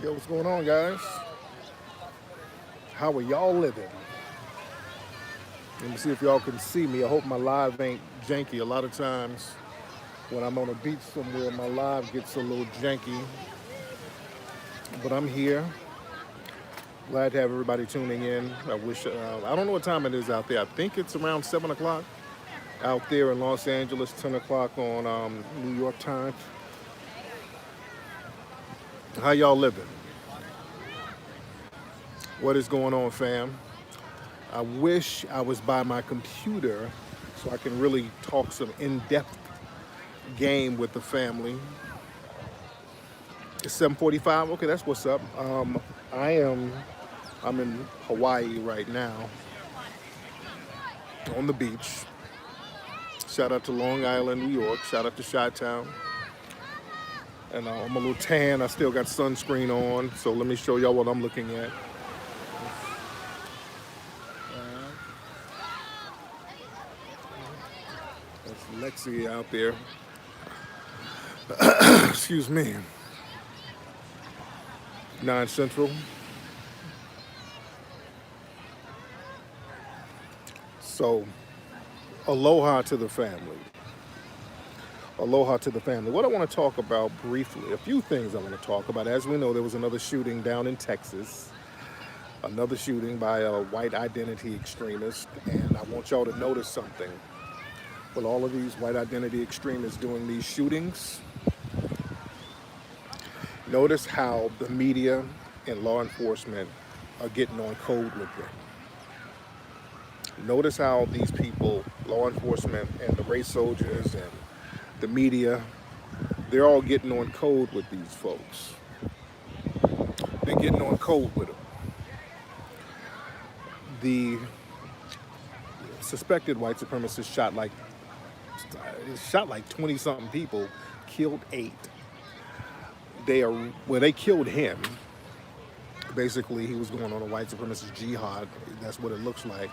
Yo, what's going on, guys? How are y'all living? Let me see if y'all can see me. I hope my live ain't janky. A lot of times when I'm on a beach somewhere, my live gets a little janky. But I'm here. Glad to have everybody tuning in. I don't know what time it is out there. I think it's around 7 o'clock out there in Los Angeles, 10 o'clock on New York time. How y'all living? What is going on, fam? I wish I was by my computer so I can really talk some in-depth game with the family. It's 7:45. Okay, that's what's up. I am. I'm in Hawaii right now, on the beach. Shout out to Long Island, New York. Shout out to Chi-Town. And I'm a little tan. I still got sunscreen on. So let me show y'all what I'm looking at. That's Lexi out there. Excuse me. 9 Central. So, aloha to the family. Aloha to the family. What I want to talk about briefly, a few things I want to talk about. As we know, there was another shooting down in Texas, another shooting by a white identity extremist. And I want y'all to notice something. With all of these white identity extremists doing these shootings, notice how the media and law enforcement are getting on code with them. Notice how these people, law enforcement and the race soldiers and the media, they're all getting on code with these folks. They're getting on code with them. The suspected white supremacist shot like 20 something people, killed 8. They killed him. Basically, he was going on a white supremacist jihad. That's what it looks like.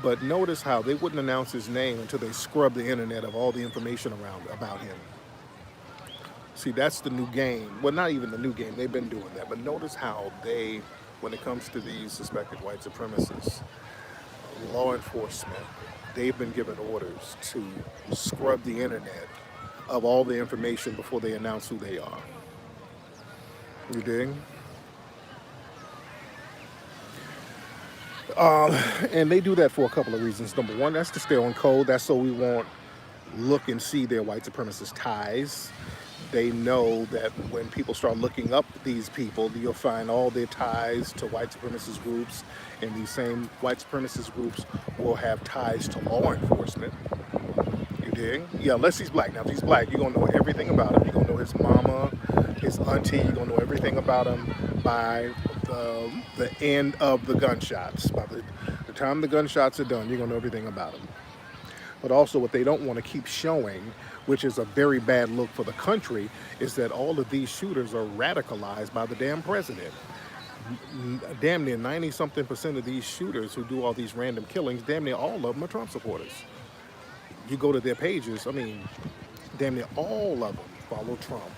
But notice how they wouldn't announce his name until they scrubbed the internet of all the information around about him. See, that's the new game. Well, not even the new game. They've been doing that. But notice how when it comes to these suspected white supremacists, law enforcement, they've been given orders to scrub the internet of all the information before they announce who they are. You dig? And they do that for a couple of reasons. Number one, that's to stay on code. That's so we won't look and see their white supremacist ties. They know that when people start looking up these people, you'll find all their ties to white supremacist groups, and these same white supremacist groups will have ties to law enforcement. You dig? Yeah, unless he's black. Now, if he's black, you're gonna know everything about him. You're gonna know his mama, his auntie. You're gonna know everything about him by the end of the gunshots. By the time the gunshots are done, you're gonna know everything about him. But also, what they don't want to keep showing, which is a very bad look for the country, is that all of these shooters are radicalized by the damn president. Damn near 90 something percent of these shooters who do all these random killings, damn near all of them are Trump supporters. You go to their pages, I mean, damn near all of them follow Trump.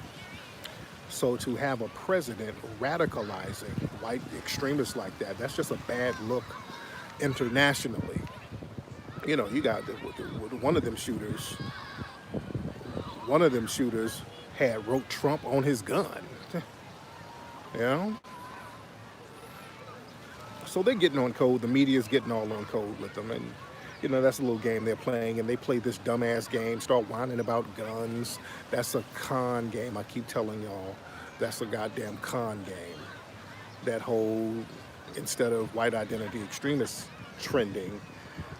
So to have a president radicalizing white extremists like that, that's just a bad look internationally. You know, you got one of them shooters. One of them shooters had wrote Trump on his gun. You know, so they're getting on code. The media's getting all on code with them, and that's a little game they're playing. And they play this dumbass game, start whining about guns. That's a con game. I keep telling y'all, that's a goddamn con game. That whole, instead of white identity extremists trending,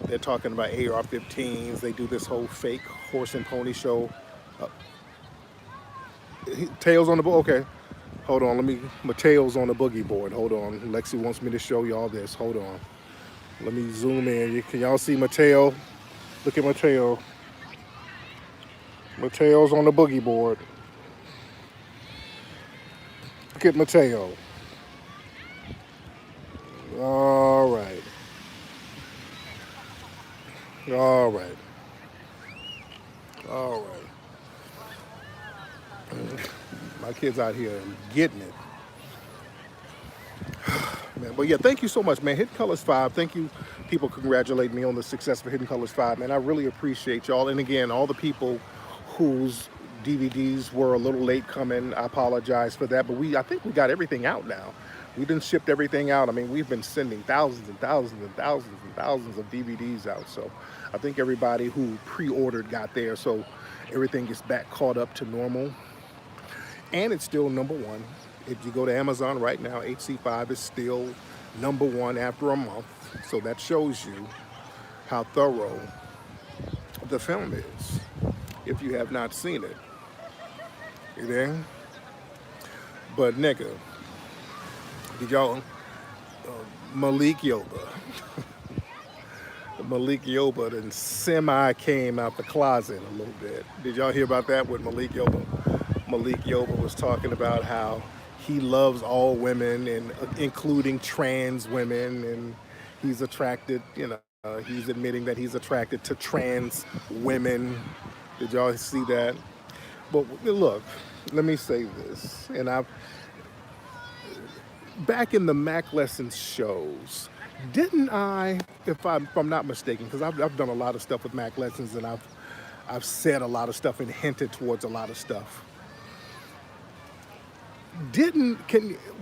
they're talking about AR-15s. They do this whole fake horse and pony show. Uh, Tails on the board. Okay, hold on. My tails on the boogie board. Hold on. Lexi wants me to show y'all this. Hold on. Let me zoom in. Can y'all see my tail? Look at my tail. My tail's on the boogie board. Look at my tail. All right. All right. All right. My kids out here getting it. man. But yeah, thank you so much, man. Hidden Colors 5. Thank you. People congratulate me on the success of Hidden Colors 5, man. I really appreciate y'all. And again, all the people whose DVDs were a little late coming, I apologize for that. But I think we got everything out now. We done shipped everything out. I mean, we've been sending thousands and thousands and thousands and thousands of DVDs out. So I think everybody who pre-ordered got there. So everything is back caught up to normal. And it's still number one. If you go to Amazon right now, HC5 is still number one after a month. So that shows you how thorough the film is if you have not seen it. You there? But nigga, did y'all, Malik Yoba, Malik Yoba then semi came out the closet a little bit. Did y'all hear about that with Malik Yoba? Malik Yoba was talking about how he loves all women, and including trans women, and he's attracted, he's admitting that he's attracted to trans women. Did y'all see that? But look, let me say this, and back in the Mac Lessons shows, didn't I, if I'm not mistaken, because I've done a lot of stuff with Mac Lessons, and I've said a lot of stuff and hinted towards a lot of stuff.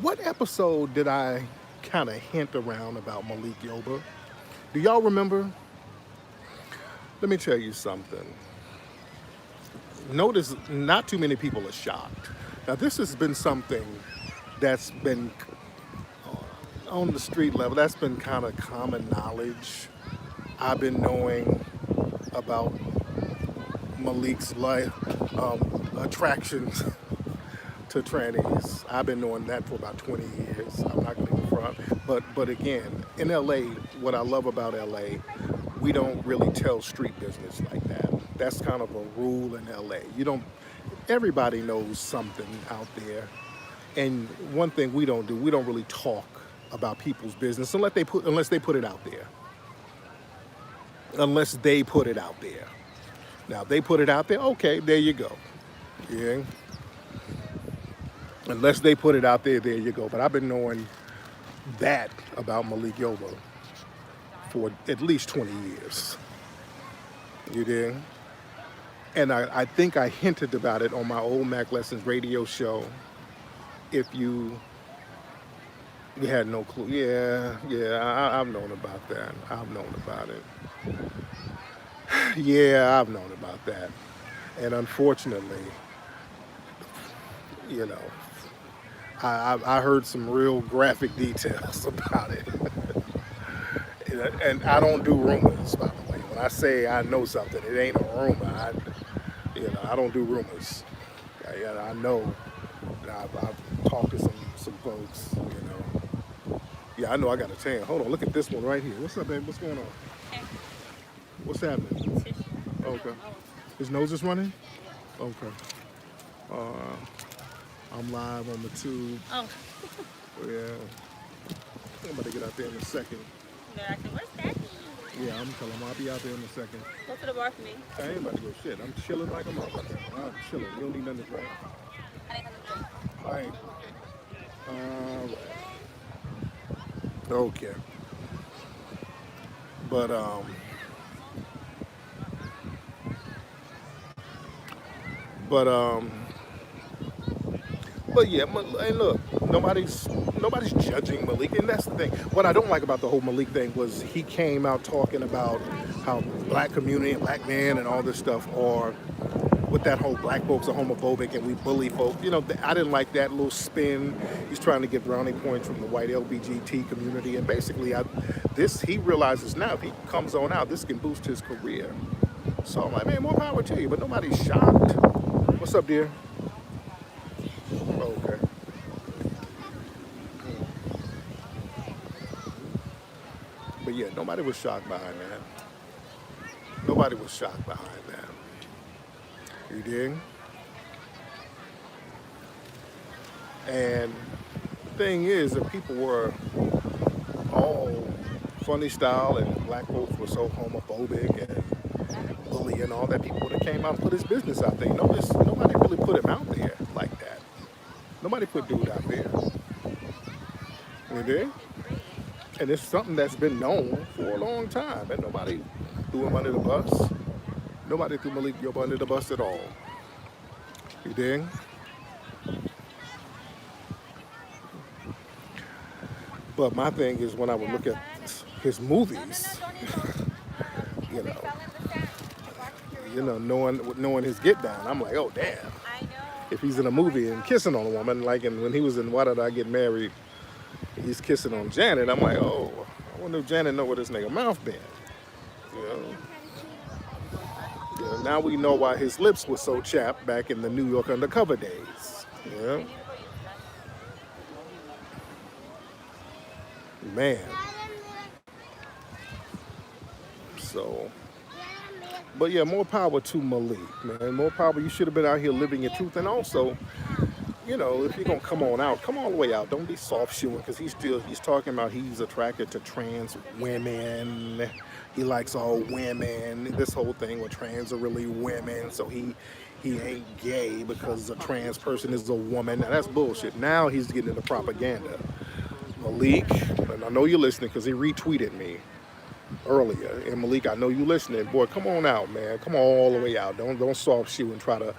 What episode did I kind of hint around about Malik Yoba? Do y'all remember? Let me tell you something. Notice not too many people are shocked. Now this has been something that's been on the street level. That's been kind of common knowledge. I've been knowing about Malik's life, attractions to trannies. I've been knowing that for about 20 years. I'm not going to front. But again, in LA, what I love about LA, we don't really tell street business like that. That's kind of a rule in LA. Everybody knows something out there. And one thing we don't do, we don't really talk about people's business unless they put it out there. Unless they put it out there. Now, if they put it out there, okay, there you go. Yeah. Unless they put it out there, there you go. But I've been knowing that about Malik Yoba for at least 20 years. You did? And I think I hinted about it on my old Mac Lessons radio show. If you had no clue. Yeah, I've known about that. I've known about it. Yeah, I've known about that. And unfortunately, I heard some real graphic details about it. And I don't do rumors, by the way. When I say I know something, it ain't a rumor. I don't do rumors. I know. I've talked to some folks, Yeah, I know I got a tan. Hold on, look at this one right here. What's up, babe? What's going on? What's happening? Okay. His nose is running? Okay. I'm live on the tube. Oh. Yeah. I'm about to get out there in a second. What's that? Yeah, I'm telling him I'll be out there in a second. Go to the bar for me. I ain't about to go shit. I'm chilling like a motherfucker. I'm chilling. You don't need nothing to drink. I didn't come to drink. All right. Okay. But yeah, and look, nobody's judging Malik, and that's the thing. What I don't like about the whole Malik thing was he came out talking about how black community and black men and all this stuff are, with that whole black folks are homophobic and we bully folk. I didn't like that little spin. He's trying to get brownie points from the white LGBT community, and basically, he realizes now if he comes on out, this can boost his career. So I'm like, man, more power to you, but nobody's shocked. What's up, dear? Okay. But yeah, nobody was shocked behind that. Nobody was shocked behind that. You dig? And the thing is, if people were all funny style and black folks were so homophobic and bully and all that, people would have came out and put his business out there. Notice nobody really put him out there like that. Nobody put dude out there. You did? And it's something that's been known for a long time, and nobody threw him under the bus. Nobody threw Malik Yoba under the bus at all. You dig? But my thing is when I would look at his movies, you know, knowing his get down, I'm like, oh damn. I know. If he's in a movie and kissing on a woman, like when he was in Why Did I Get Married, he's kissing on Janet. I'm like, oh, I wonder if Janet know where this nigga mouth been. You know? Now we know why his lips were so chapped back in the New York undercover days. Yeah, man. So, but yeah, more power to Malik, man. More power. You should have been out here living your truth, and also, if you're gonna come on out, come all the way out. Don't be soft shoeing because he's talking about he's attracted to trans women. He likes all women. This whole thing where trans are really women, so he ain't gay because a trans person is a woman. Now that's bullshit. Now he's getting into propaganda. Malik, and I know you're listening because he retweeted me earlier. And Malik, I know you listening. Boy, come on out, man. Come on all the way out. Don't soft shoe and try to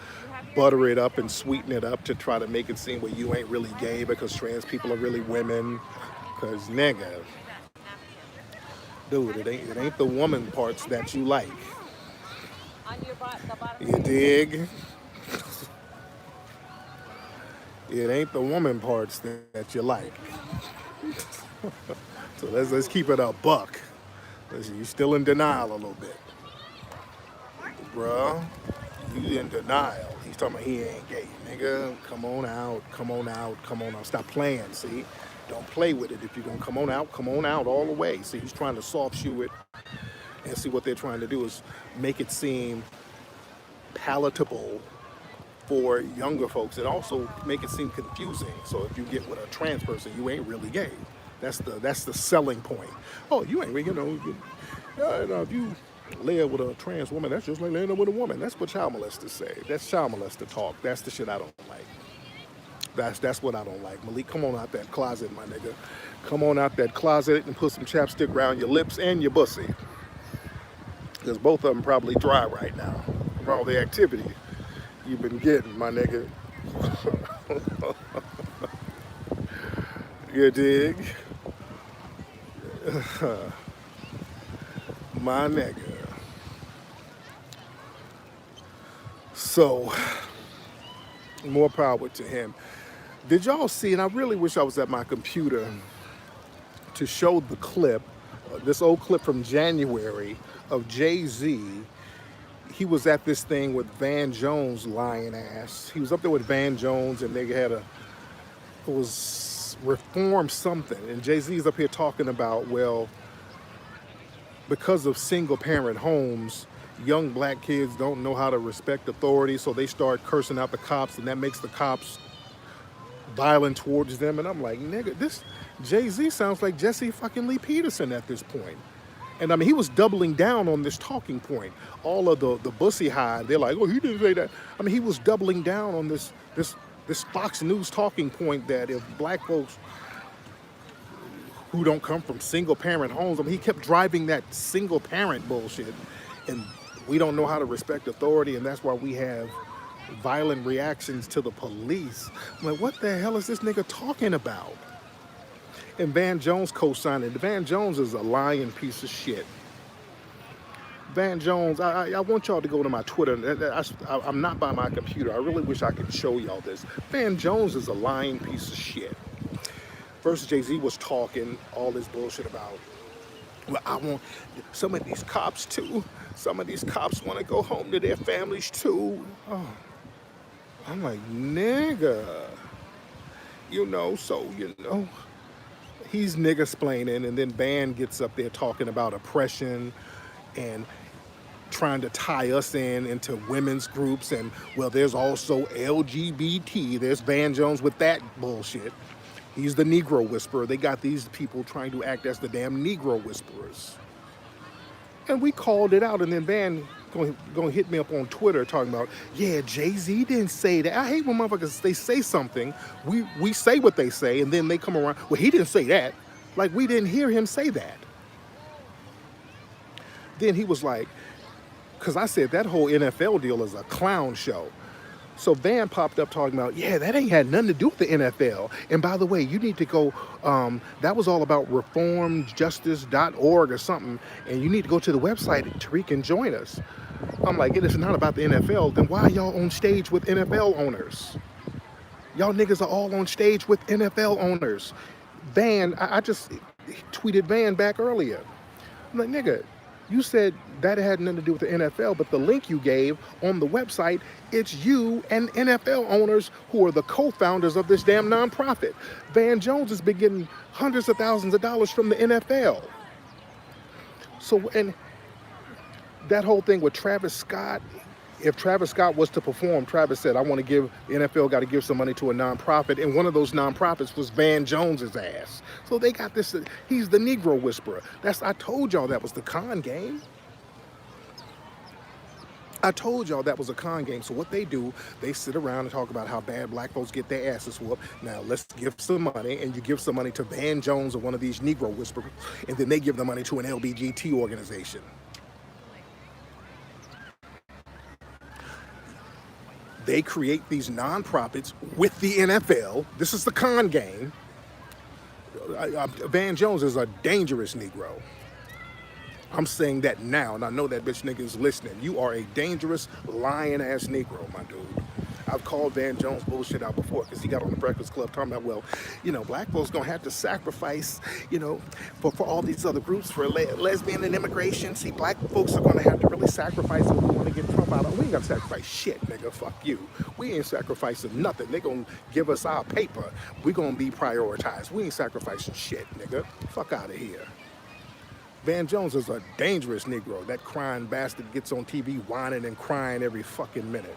butter it up and sweeten it up to try to make it seem where you ain't really gay because trans people are really women. Because nigga, dude, it ain't the woman parts that you like. You dig? It ain't the woman parts that you like. So let's keep it a buck. Listen, you still in denial a little bit. Bruh, you in denial. He's talking about he ain't gay. Nigga, come on out, come on out, come on out. Stop playing, see? Don't play with it. If you're gonna come on out all the way. See, he's trying to soft shoe it. And see what they're trying to do is make it seem palatable for younger folks and also make it seem confusing. So if you get with a trans person, you ain't really gay. That's the selling point. Oh, you ain't, if you lay up with a trans woman, that's just like laying up with a woman. That's what child molesters say. That's child molester talk. That's the shit I don't like. That's what I don't like. Malik, come on out that closet, my nigga. Come on out that closet and put some chapstick around your lips and your pussy. Because both of them probably dry right now from all the activity you've been getting, my nigga. You dig? My nigga. So, more power to him. Did y'all see, and I really wish I was at my computer to show the clip, this old clip from January of Jay-Z. He was at this thing with Van Jones' lying ass. He was up there with Van Jones and they had it was reform something. And Jay-Z's up here talking about, well, because of single parent homes, young black kids don't know how to respect authority, so they start cursing out the cops and that makes the cops violent towards them. And I'm like, nigga, this Jay-Z sounds like Jesse fucking Lee Peterson at this point. And I mean, he was doubling down on this talking point. All of the bussy hide, they're like, oh, he didn't say that. I mean, he was doubling down on this Fox News talking point that if black folks who don't come from single parent homes, I mean, he kept driving that single parent bullshit. And we don't know how to respect authority, and that's why we have violent reactions to the police. I'm like, what the hell is this nigga talking about? And Van Jones co-signed it. Van Jones is a lying piece of shit. Van Jones, I want y'all to go to my Twitter. I'm not by my computer. I really wish I could show y'all this. Van Jones is a lying piece of shit. First, Jay-Z was talking all this bullshit about, well, I want some of these cops too. Some of these cops want to go home to their families too. Oh. I'm like, nigga. He's nigga-splaining, and then Van gets up there talking about oppression and trying to tie us into women's groups, and, well, there's also LGBT. There's Van Jones with that bullshit. He's the Negro whisperer. They got these people trying to act as the damn Negro whisperers. And we called it out, and then Van Gonna hit me up on Twitter talking about, yeah, Jay-Z didn't say that. I hate when motherfuckers, they say something, we say what they say, and then they come around, well, he didn't say that. Like, we didn't hear him say that. Then he was like, because I said that whole NFL deal is a clown show. So Van popped up talking about, yeah, that ain't had nothing to do with the NFL. And by the way, you need to go, that was all about reformjustice.org or something. And you need to go to the website, Tariq, and join us. I'm like, it is not about the NFL. Then why y'all on stage with NFL owners? Y'all niggas are all on stage with NFL owners. Van, I just tweeted Van back earlier. I'm like, nigga, you said that had nothing to do with the NFL, but the link you gave on the website, it's you and NFL owners who are the co-founders of this damn nonprofit. Van Jones has been getting hundreds of thousands of dollars from the NFL. So, and that whole thing with Travis Scott, if Travis Scott was to perform, Travis said, I want to give, the NFL got to give some money to a nonprofit, and one of those nonprofits was Van Jones's ass. So they got this, he's the Negro whisperer. I told y'all that was the con game. I told y'all that was a con game. So what they do, they sit around and talk about how bad black folks get their asses whooped. Now let's give some money, and you give some money to Van Jones or one of these Negro whisperers, and then they give the money to an LBGT organization. They create these nonprofits with the NFL. This is the con game. Van Jones is a dangerous Negro. I'm saying that now, and I know that bitch nigga is listening. You are a dangerous, lying-ass Negro, my dude. I've called Van Jones bullshit out before because he got on the Breakfast Club talking about, well, black folks gonna have to sacrifice, for all these other groups, for lesbian and immigration. See, black folks are gonna have to really sacrifice if we want to get Trump out. We ain't gotta sacrifice shit, nigga. Fuck you. We ain't sacrificing nothing. They gonna give us our paper. We gonna be prioritized. We ain't sacrificing shit, nigga. Fuck out of here. Van Jones is a dangerous Negro. That crying bastard gets on TV whining and crying every fucking minute.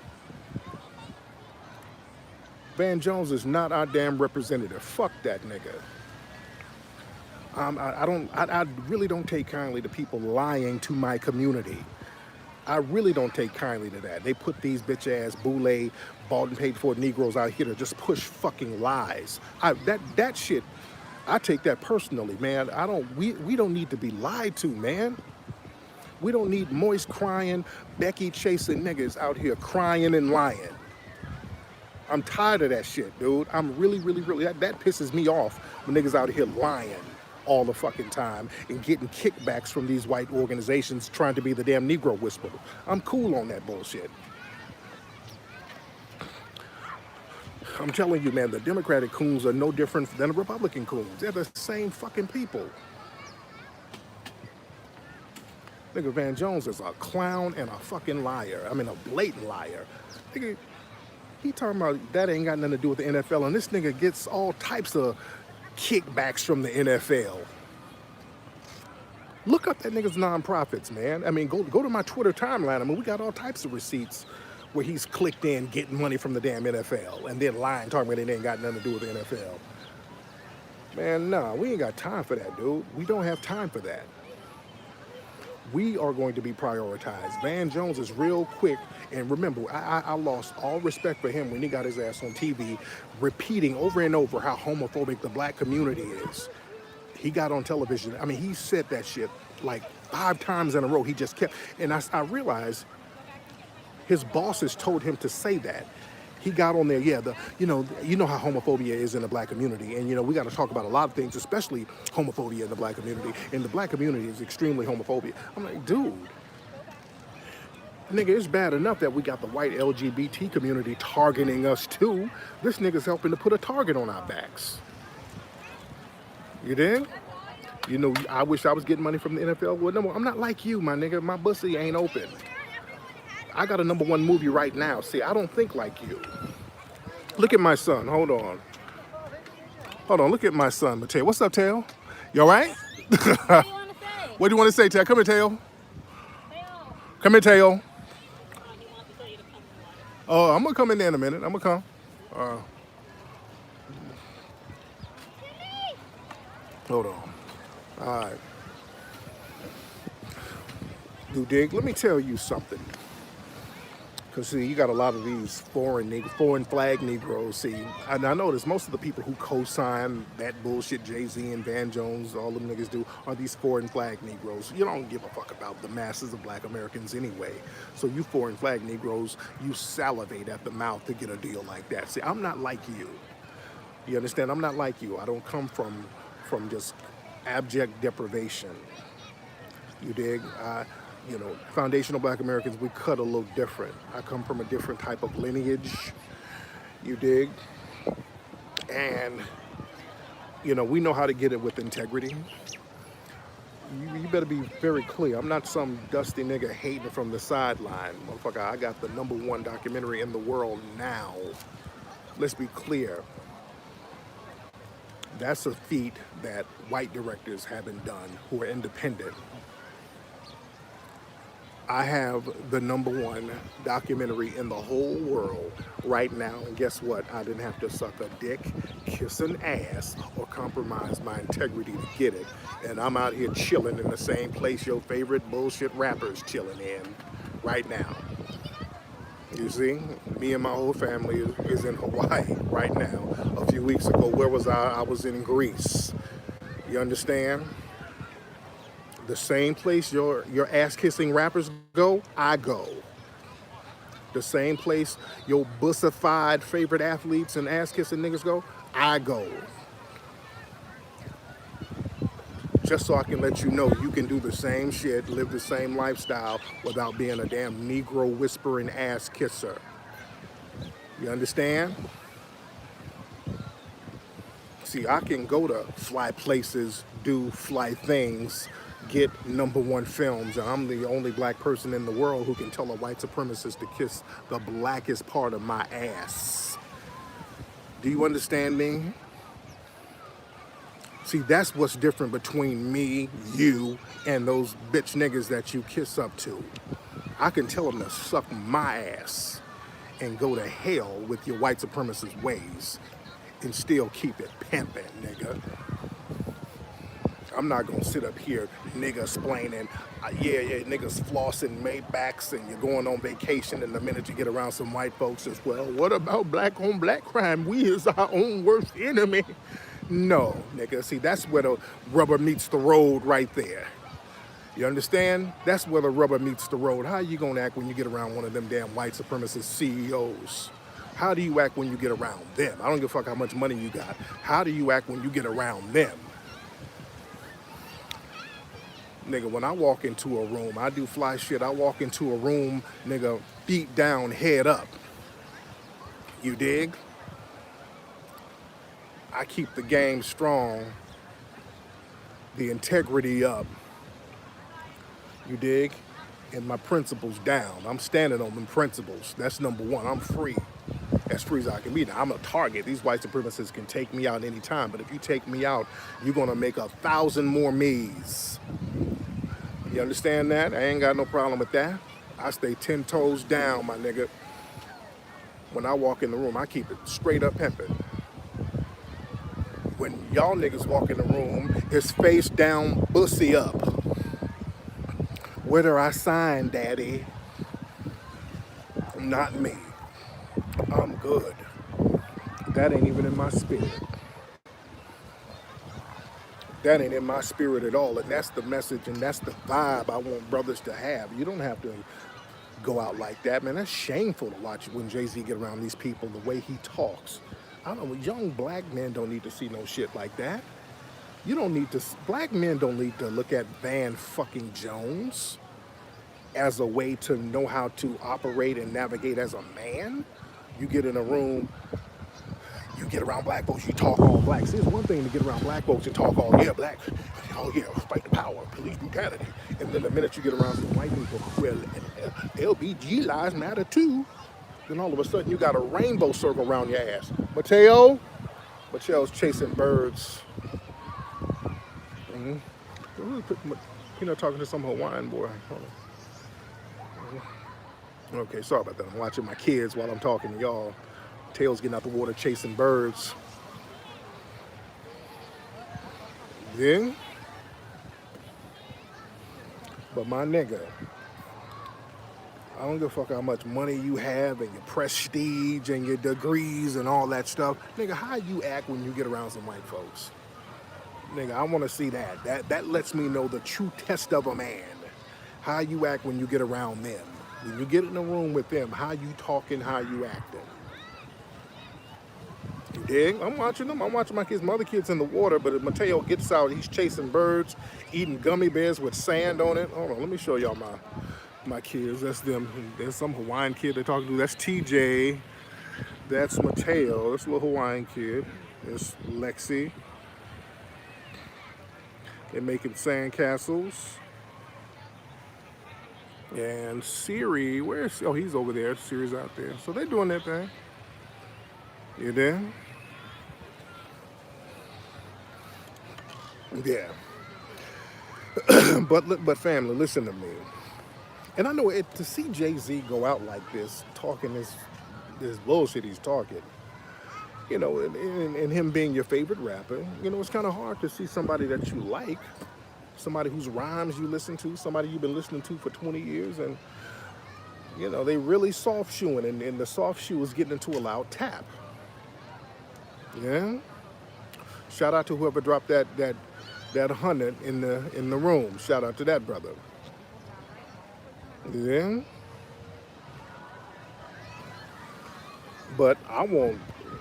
Van Jones is not our damn representative. Fuck that nigga. I really don't take kindly to people lying to my community. I really don't take kindly to that. They put these bitch ass boule, bought and paid for Negroes out here to just push fucking lies. That shit, I take that personally, man. We don't need to be lied to, man. We don't need moist crying, Becky chasing niggas out here crying and lying. I'm tired of that shit, dude. I'm really, that pisses me off when niggas out here lying all the fucking time and getting kickbacks from these white organizations trying to be the damn Negro whisperer. I'm cool on that bullshit. I'm telling you, man, the Democratic coons are no different than the Republican coons. They're the same fucking people. Nigga, Van Jones is a clown and a fucking liar. I mean, a blatant liar. Nigga, he talking about that ain't got nothing to do with the NFL, and this nigga gets all types of kickbacks from the NFL. Look up that nigga's nonprofits, man. I mean, go to my Twitter timeline. I mean, we got all types of receipts where he's clicked in getting money from the damn NFL and then lying, talking about it ain't got nothing to do with the NFL. Man, nah, we ain't got time for that, dude. We don't have time for that. We are going to be prioritized. Van Jones is real quick. And remember, I lost all respect for him when he got his ass on TV repeating over and over how homophobic the black community is. He got on television. I mean, he said that shit like 5 times in a row. He just kept, and I realized his bosses told him to say that. He got on there, yeah, you know how homophobia is in the black community, and we got to talk about a lot of things, especially homophobia in the black community, and the black community is extremely homophobic. I'm like, dude, nigga, it's bad enough that we got the white LGBT community targeting us too. This nigga's helping to put a target on our backs. You dig? I wish I was getting money from the NFL. Well, no, I'm not like you, my nigga. My pussy ain't open. I got a #1 movie right now. See, I don't think like you. Look at my son. Hold on. Look at my son, Mateo. What's up, Tail? You all right? What do you want to say? What do you want to say, Tail? Come here, Tail. Tail. Come here, Tail. Oh, he wants to tell you to come and watch. Oh, I'm going to come in there in a minute. I'm going to come. Hold on. All right. You dig? Let me tell you something. Because see, you got a lot of these foreign flag Negroes. See, and I notice most of the people who co-sign that bullshit Jay-Z and Van Jones, all them niggas do, are these foreign flag Negroes. You don't give a fuck about the masses of black Americans anyway. So you foreign flag Negroes, you salivate at the mouth to get a deal like that. See, I'm not like you. You understand? I'm not like you. I don't come from just abject deprivation. You dig? Foundational black Americans, we cut a little different. I come from a different type of lineage. You dig? And, we know how to get it with integrity. You better be very clear. I'm not some dusty nigga hating from the sideline. Motherfucker, I got the #1 documentary in the world now. Let's be clear. That's a feat that white directors haven't done who are independent. I have the #1 documentary in the whole world right now. And guess what? I didn't have to suck a dick, kiss an ass, or compromise my integrity to get it. And I'm out here chilling in the same place your favorite bullshit rappers chilling in right now. You see, me and my whole family is in Hawaii right now. A few weeks ago, where was I? I was in Greece. You understand? The same place your ass kissing rappers go, I go. The same place your bussified favorite athletes and ass kissing niggas go, I go. Just so I can let you know you can do the same shit, live the same lifestyle without being a damn Negro whispering ass kisser. You understand? See, I can go to fly places, do fly things, get #1 films, and I'm the only black person in the world who can tell a white supremacist to kiss the blackest part of my ass. Do you understand me? See, that's what's different between me, you, and those bitch niggas that you kiss up to. I can tell them to suck my ass and go to hell with your white supremacist ways and still keep it pimping, nigga. I'm not gonna sit up here, nigga, explaining, yeah, niggas flossing Maybachs and you're going on vacation, and the minute you get around some white folks, as well, what about black on black crime? We is our own worst enemy. No, nigga, see, that's where the rubber meets the road right there. You understand? That's where the rubber meets the road. How you gonna act when you get around one of them damn white supremacist CEOs? How do you act when you get around them? I don't give a fuck how much money you got. How do you act when you get around them? Nigga, when I walk into a room, I do fly shit. I walk into a room, nigga, feet down, head up. You dig? I keep the game strong, the integrity up. You dig? And my principles down. I'm standing on them principles. That's #1. I'm free. As free as I can be. Now, I'm a target. These white supremacists can take me out anytime, but if you take me out, you're gonna make 1,000 more me's. You understand that? I ain't got no problem with that. I stay 10 toes down, my nigga. When I walk in the room, I keep it straight up pimping. When y'all niggas walk in the room, it's face down, bussy up. Where do I sign, daddy? Not me. I'm good. That ain't even in my spirit. That ain't in my spirit at all. And that's the message and that's the vibe I want brothers to have. You don't have to go out like that, man. That's shameful to watch when Jay-Z get around these people, the way he talks. I don't know, young black men don't need to see no shit like that. You don't need to, black men don't need to look at Van fucking Jones as a way to know how to operate and navigate as a man. You get in a room, you get around black folks, you talk all black. See, it's one thing to get around black folks and talk all, yeah, black, oh yeah, fight the power, police brutality. And then the minute you get around some white people, well, LBG lives matter too. Then all of a sudden you got a rainbow circle around your ass. Mateo's chasing birds. Talking to some Hawaiian boy. Okay, sorry about that. I'm watching my kids while I'm talking to y'all. Tails getting out the water chasing birds. Then, but my nigga, I don't give a fuck how much money you have and your prestige and your degrees and all that stuff. Nigga, how you act when you get around some white folks? Nigga, I want to see that. That lets me know the true test of a man. How you act when you get around them. When you get in a room with them, how you talking, how you acting. You dig? I'm watching them. I'm watching my kids. My other kids in the water, but if Mateo gets out, he's chasing birds, eating gummy bears with sand on it. Hold on, let me show y'all my kids. That's them. There's some Hawaiian kid they're talking to. That's TJ. That's Mateo. That's a little Hawaiian kid. There's Lexi. They're making sand castles. And Siri, where's, oh, he's over there. Siri's out there. So they're doing their thing. You there? Yeah. but family, listen to me. And I know it, to see Jay-Z go out like this, talking this bullshit he's talking, you know, and him being your favorite rapper, you know, it's kind of hard to see somebody that you like, somebody whose rhymes you listen to, somebody you've been listening to for 20 years, and, you know, they really soft shoeing, and the soft shoe is getting into a loud tap. Yeah? Shout out to whoever dropped that 100 in the room. Shout out to that brother. Yeah. But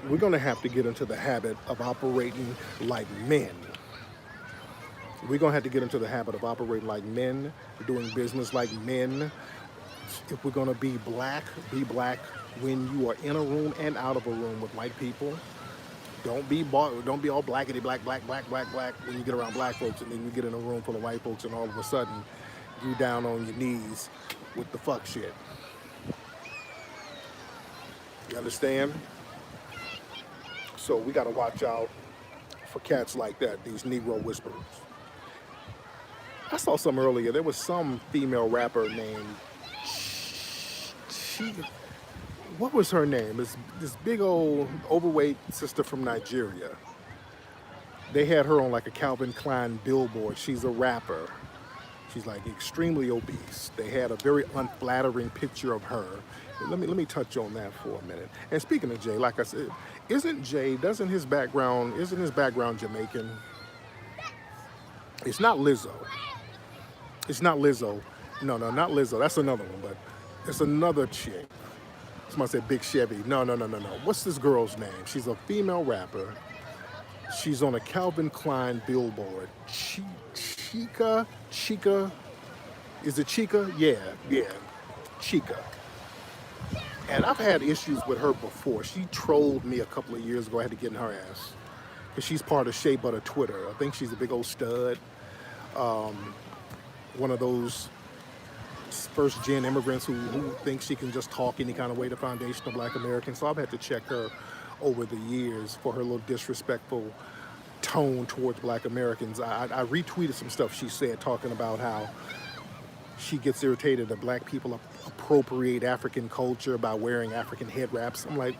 we're gonna have to get into the habit of operating like men. We're gonna have to get into the habit of operating like men, doing business like men. If we're gonna be black when you are in a room and out of a room with white people. Don't be all blackety black when you get around black folks, and then you get in a room full of white folks, and all of a sudden you down on your knees with the fuck shit. You understand? So we gotta watch out for cats like that, these Negro whisperers. I saw some earlier. There was some female rapper named what was her name? This big old overweight sister from Nigeria. They had her on like a Calvin Klein billboard. She's a rapper. She's like extremely obese. They had a very unflattering picture of her. Let me touch on that for a minute. And speaking of Jay, like I said, isn't his background Jamaican? It's not Lizzo. It's not Lizzo. No, not Lizzo. That's another one, but it's another chick. Somebody said Big Chevy. No. What's this girl's name? She's a female rapper. She's on a Calvin Klein billboard. Chica. Is it Chica? Yeah. Chica. And I've had issues with her before. She trolled me a couple of years ago. I had to get in her ass. Because she's part of Shea Butter Twitter. I think she's a big old stud. One of those first-gen immigrants who think she can just talk any kind of way to foundational black Americans. So I've had to check her over the years for her little disrespectful tone towards black Americans. I retweeted some stuff she said talking about how she gets irritated that black people appropriate African culture by wearing African head wraps. I'm like,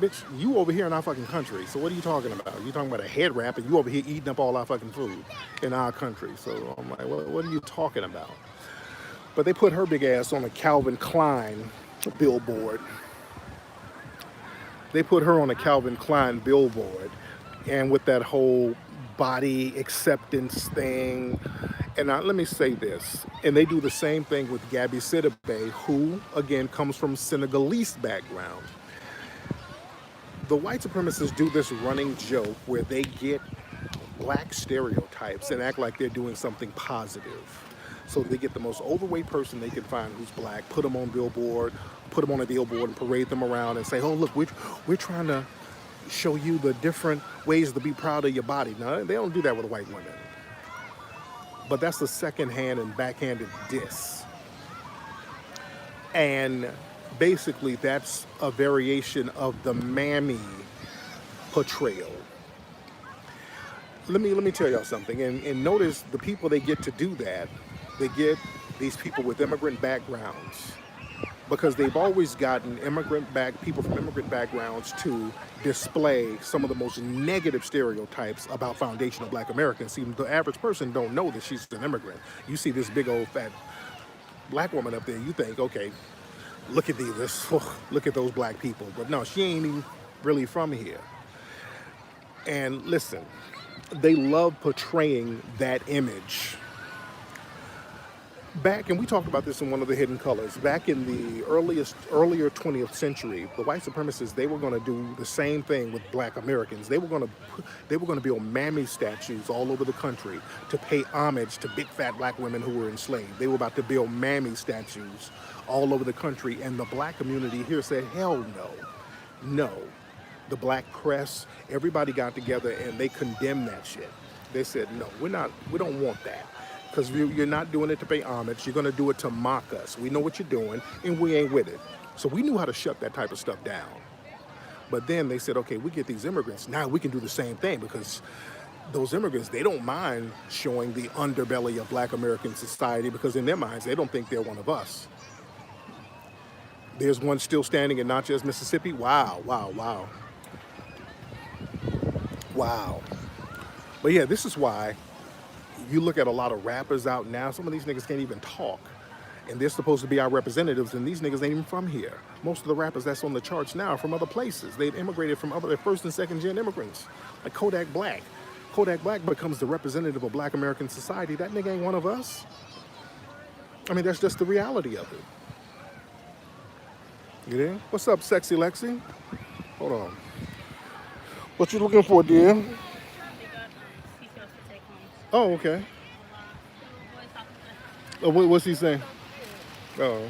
bitch, you over here in our fucking country. So what are you talking about? You talking about a head wrap and you over here eating up all our fucking food in our country. So I'm like, what are you talking about? But they put her big ass on a Calvin Klein billboard. And with that whole body acceptance thing. And let me say this. And they do the same thing with Gabby Sidibe, who, again, comes from Senegalese background. The white supremacists do this running joke where they get black stereotypes and act like they're doing something positive. So they get the most overweight person they can find who's black, put them on a billboard and parade them around and say, oh, look, we're trying to show you the different ways to be proud of your body. No, they don't do that with white women. But that's a secondhand and backhanded diss. And basically that's a variation of the mammy portrayal. Let me tell y'all something, and notice the people they get to do that. They get these people with immigrant backgrounds because they've always gotten people from immigrant backgrounds to display some of the most negative stereotypes about foundational black Americans. See, the average person don't know that she's an immigrant. You see this big old fat black woman up there, you think, okay, look at these, look at those black people. But no, she ain't even really from here. And listen, they love portraying that image. Back, and we talked about this in one of the hidden colors, back in the earlier 20th century, the white supremacists, they were going to do the same thing with black Americans. They were going to build mammy statues all over the country to pay homage to big fat black women who were enslaved. They were about to build mammy statues all over the country, and the black community here said, hell no. No. The black press, everybody got together and they condemned that shit. They said, no, we don't want that. Because you're not doing it to pay homage. You're going to do it to mock us. We know what you're doing, and we ain't with it. So we knew how to shut that type of stuff down. But then they said, okay, we get these immigrants. Now we can do the same thing because those immigrants, they don't mind showing the underbelly of black American society because in their minds, they don't think they're one of us. There's one still standing in Natchez, Mississippi. Wow, wow, wow. Wow. But yeah, this is why you look at a lot of rappers out now, some of these niggas can't even talk. And they're supposed to be our representatives, and these niggas ain't even from here. Most of the rappers that's on the charts now are from other places. They've immigrated from other first and second gen immigrants, like Kodak Black. Kodak Black becomes the representative of black American society. That nigga ain't one of us. I mean, that's just the reality of it. You there? What's up, sexy Lexi? Hold on. What you looking for, dear? They got seashells to take home. Oh, okay. Little boys talking to us. Oh, what's he saying? So Oh, cute.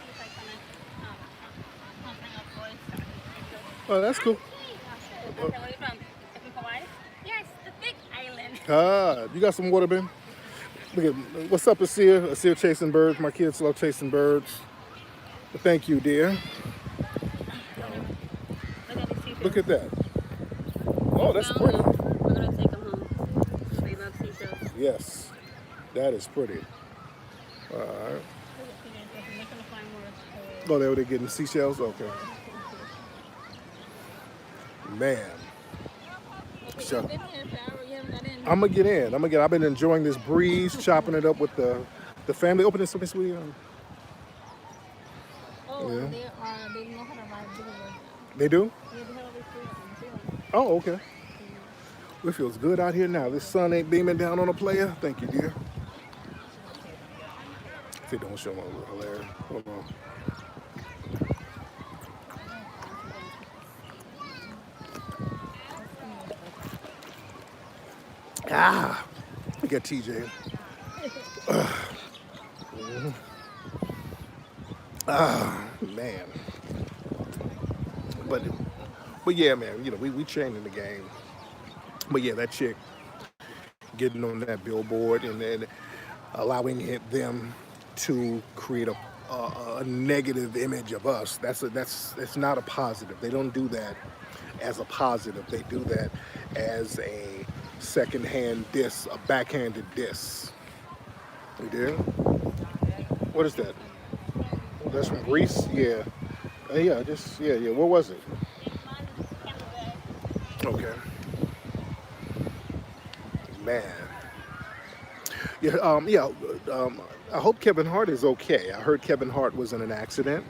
He's like kind of pumping up boys. oh, that's cool. I said, where are you from? You're from Hawaii? Yes, the big island. Ah, you got some water, Ben? Look at, what's up, Asir? Asir chasing birds. My kids love chasing birds. But thank you, dear. Look at these seashells. Look at that. Oh, that's pretty. We're gonna take them home. They love seashells. Yes, that is pretty. All right. They're gonna find more. Oh, they're getting seashells? Okay. Man. So, Been here forever. You haven't got in. I'm going to get in. I've been enjoying this breeze, chopping it up with the family. Open this up, sweetie. Oh, Yeah. they know how to ride bigger. They do? Yeah, they have all these freedoms. Oh, okay. It feels good out here now. This sun ain't beaming down on a player. Thank you, dear. See, don't show my little hilarious. Hold on. Ah, look at TJ. Man. But yeah, man. You know, we changing the game. But yeah, that chick getting on that billboard and then allowing them to create a negative image of us. That's not a positive. They don't do that as a positive. They do that as a secondhand diss, a backhanded diss. You do? What is that? Oh, that's from Greece? Yeah. Yeah. What was it? Okay. Man. I hope Kevin Hart is okay. I heard Kevin Hart was in an accident.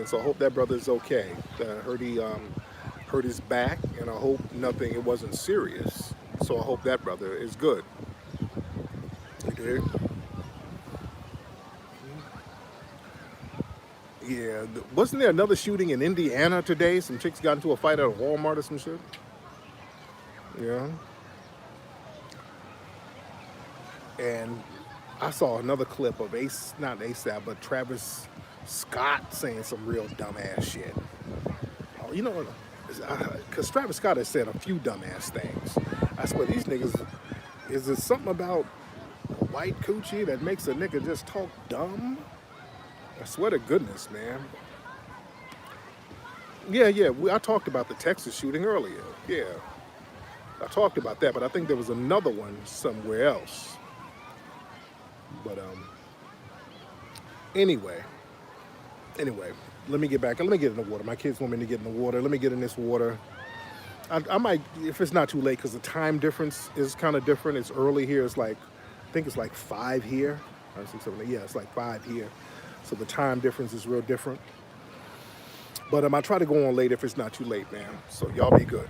So I hope that brother's okay. I heard he hurt his back, and I hope it wasn't serious. So I hope that brother is good. You did? Yeah. Wasn't there another shooting in Indiana today? Some chicks got into a fight at a Walmart or some shit? Yeah. And I saw another clip of not ASAP, but Travis Scott saying some real dumbass shit. Oh, you know, because Travis Scott has said a few dumbass things. I swear these niggas, is it something about white coochie that makes a nigga just talk dumb? I swear to goodness, man. Yeah, I talked about the Texas shooting earlier. Yeah, I talked about that, but I think there was another one somewhere else. But anyway, let me get back. Let me get in the water. My kids want me to get in the water. Let me get in this water. I might, if it's not too late, because the time difference is kind of different. It's early here. It's like, I think it's like 5 here. 5, 6, 7, 8. Yeah, it's like 5 here. So the time difference is real different. But I try to go on late if it's not too late, man. So y'all be good.